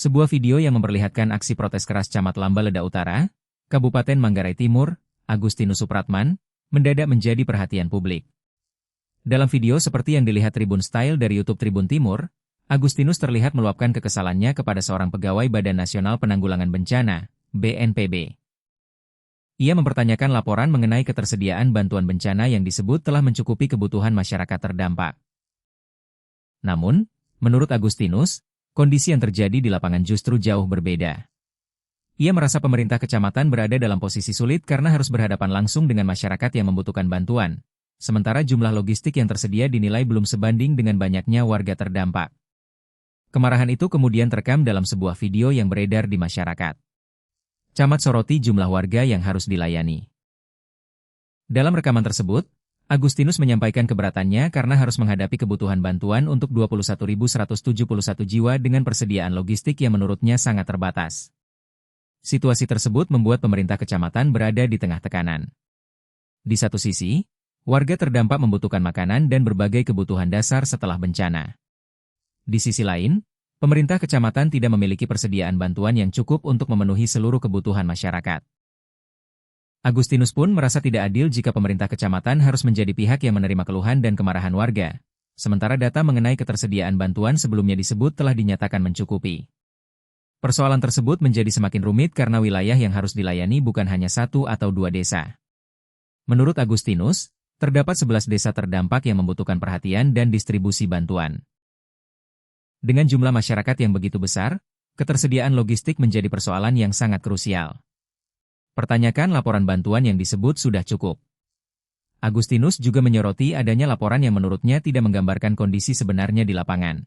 Sebuah video yang memperlihatkan aksi protes keras Camat Lambaleda Utara, Kabupaten Manggarai Timur, Agustinus Supratman, mendadak menjadi perhatian publik. Dalam video seperti yang dilihat Tribun Style dari YouTube Tribun Timur, Agustinus terlihat meluapkan kekesalannya kepada seorang pegawai Badan Nasional Penanggulangan Bencana, BNPB. Ia mempertanyakan laporan mengenai ketersediaan bantuan bencana yang disebut telah mencukupi kebutuhan masyarakat terdampak. Namun, menurut Agustinus, kondisi yang terjadi di lapangan justru jauh berbeda. Ia merasa pemerintah kecamatan berada dalam posisi sulit karena harus berhadapan langsung dengan masyarakat yang membutuhkan bantuan, sementara jumlah logistik yang tersedia dinilai belum sebanding dengan banyaknya warga terdampak. Kemarahan itu kemudian terekam dalam sebuah video yang beredar di masyarakat. Camat soroti jumlah warga yang harus dilayani. Dalam rekaman tersebut, Agustinus menyampaikan keberatannya karena harus menghadapi kebutuhan bantuan untuk 21.171 jiwa dengan persediaan logistik yang menurutnya sangat terbatas. Situasi tersebut membuat pemerintah kecamatan berada di tengah tekanan. Di satu sisi, warga terdampak membutuhkan makanan dan berbagai kebutuhan dasar setelah bencana. Di sisi lain, pemerintah kecamatan tidak memiliki persediaan bantuan yang cukup untuk memenuhi seluruh kebutuhan masyarakat. Agustinus pun merasa tidak adil jika pemerintah kecamatan harus menjadi pihak yang menerima keluhan dan kemarahan warga, sementara data mengenai ketersediaan bantuan sebelumnya disebut telah dinyatakan mencukupi. Persoalan tersebut menjadi semakin rumit karena wilayah yang harus dilayani bukan hanya satu atau dua desa. Menurut Agustinus, terdapat 11 desa terdampak yang membutuhkan perhatian dan distribusi bantuan. Dengan jumlah masyarakat yang begitu besar, ketersediaan logistik menjadi persoalan yang sangat krusial. Pertanyakan laporan bantuan yang disebut sudah cukup. Agustinus juga menyoroti adanya laporan yang menurutnya tidak menggambarkan kondisi sebenarnya di lapangan.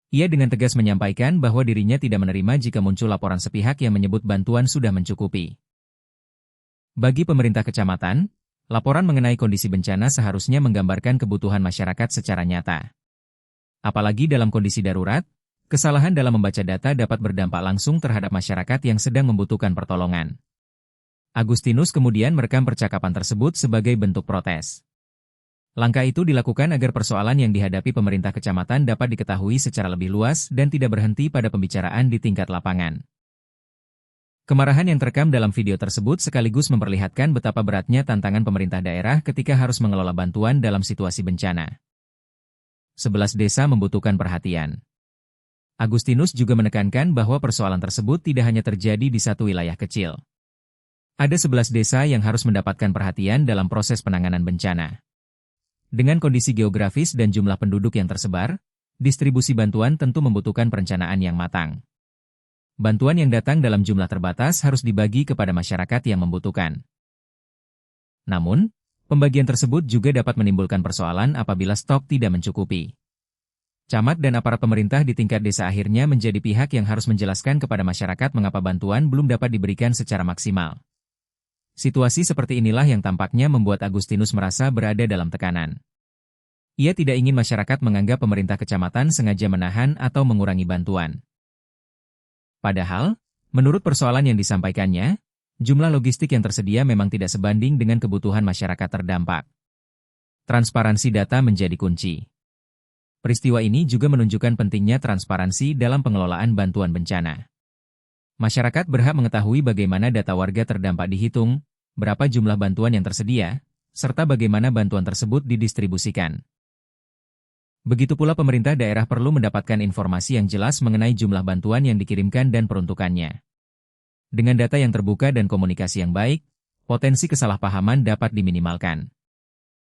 Ia dengan tegas menyampaikan bahwa dirinya tidak menerima jika muncul laporan sepihak yang menyebut bantuan sudah mencukupi. Bagi pemerintah kecamatan, laporan mengenai kondisi bencana seharusnya menggambarkan kebutuhan masyarakat secara nyata. Apalagi dalam kondisi darurat, kesalahan dalam membaca data dapat berdampak langsung terhadap masyarakat yang sedang membutuhkan pertolongan. Agustinus kemudian merekam percakapan tersebut sebagai bentuk protes. Langkah itu dilakukan agar persoalan yang dihadapi pemerintah kecamatan dapat diketahui secara lebih luas dan tidak berhenti pada pembicaraan di tingkat lapangan. Kemarahan yang terekam dalam video tersebut sekaligus memperlihatkan betapa beratnya tantangan pemerintah daerah ketika harus mengelola bantuan dalam situasi bencana. 11 desa membutuhkan perhatian. Agustinus juga menekankan bahwa persoalan tersebut tidak hanya terjadi di satu wilayah kecil. Ada 11 desa yang harus mendapatkan perhatian dalam proses penanganan bencana. Dengan kondisi geografis dan jumlah penduduk yang tersebar, distribusi bantuan tentu membutuhkan perencanaan yang matang. Bantuan yang datang dalam jumlah terbatas harus dibagi kepada masyarakat yang membutuhkan. Namun, pembagian tersebut juga dapat menimbulkan persoalan apabila stok tidak mencukupi. Camat dan aparat pemerintah di tingkat desa akhirnya menjadi pihak yang harus menjelaskan kepada masyarakat mengapa bantuan belum dapat diberikan secara maksimal. Situasi seperti inilah yang tampaknya membuat Agustinus merasa berada dalam tekanan. Ia tidak ingin masyarakat menganggap pemerintah kecamatan sengaja menahan atau mengurangi bantuan. Padahal, menurut persoalan yang disampaikannya, jumlah logistik yang tersedia memang tidak sebanding dengan kebutuhan masyarakat terdampak. Transparansi data menjadi kunci. Peristiwa ini juga menunjukkan pentingnya transparansi dalam pengelolaan bantuan bencana. Masyarakat berhak mengetahui bagaimana data warga terdampak dihitung, berapa jumlah bantuan yang tersedia, serta bagaimana bantuan tersebut didistribusikan. Begitu pula pemerintah daerah perlu mendapatkan informasi yang jelas mengenai jumlah bantuan yang dikirimkan dan peruntukannya. Dengan data yang terbuka dan komunikasi yang baik, potensi kesalahpahaman dapat diminimalkan.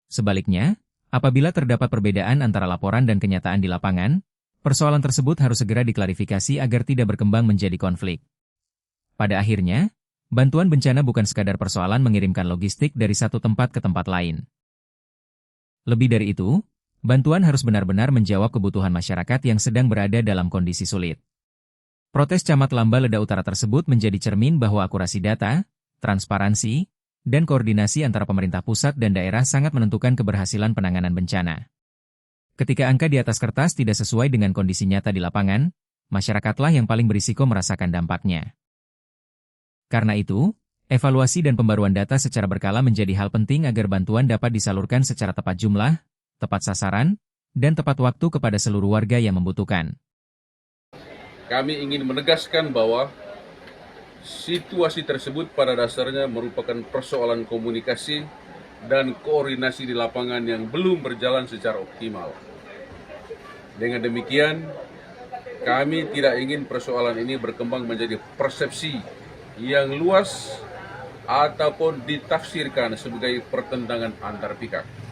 Sebaliknya, apabila terdapat perbedaan antara laporan dan kenyataan di lapangan, persoalan tersebut harus segera diklarifikasi agar tidak berkembang menjadi konflik. Pada akhirnya, bantuan bencana bukan sekadar persoalan mengirimkan logistik dari satu tempat ke tempat lain. Lebih dari itu, bantuan harus benar-benar menjawab kebutuhan masyarakat yang sedang berada dalam kondisi sulit. Protes Camat Lambaleda Utara tersebut menjadi cermin bahwa akurasi data, transparansi, dan koordinasi antara pemerintah pusat dan daerah sangat menentukan keberhasilan penanganan bencana. Ketika angka di atas kertas tidak sesuai dengan kondisi nyata di lapangan, masyarakatlah yang paling berisiko merasakan dampaknya. Karena itu, evaluasi dan pembaruan data secara berkala menjadi hal penting agar bantuan dapat disalurkan secara tepat jumlah, tepat sasaran, dan tepat waktu kepada seluruh warga yang membutuhkan. kami ingin menegaskan bahwa situasi tersebut pada dasarnya merupakan persoalan komunikasi dan koordinasi di lapangan yang belum berjalan secara optimal. Dengan demikian, kami tidak ingin persoalan ini berkembang menjadi persepsi yang luas ataupun ditafsirkan sebagai pertentangan antar pihak.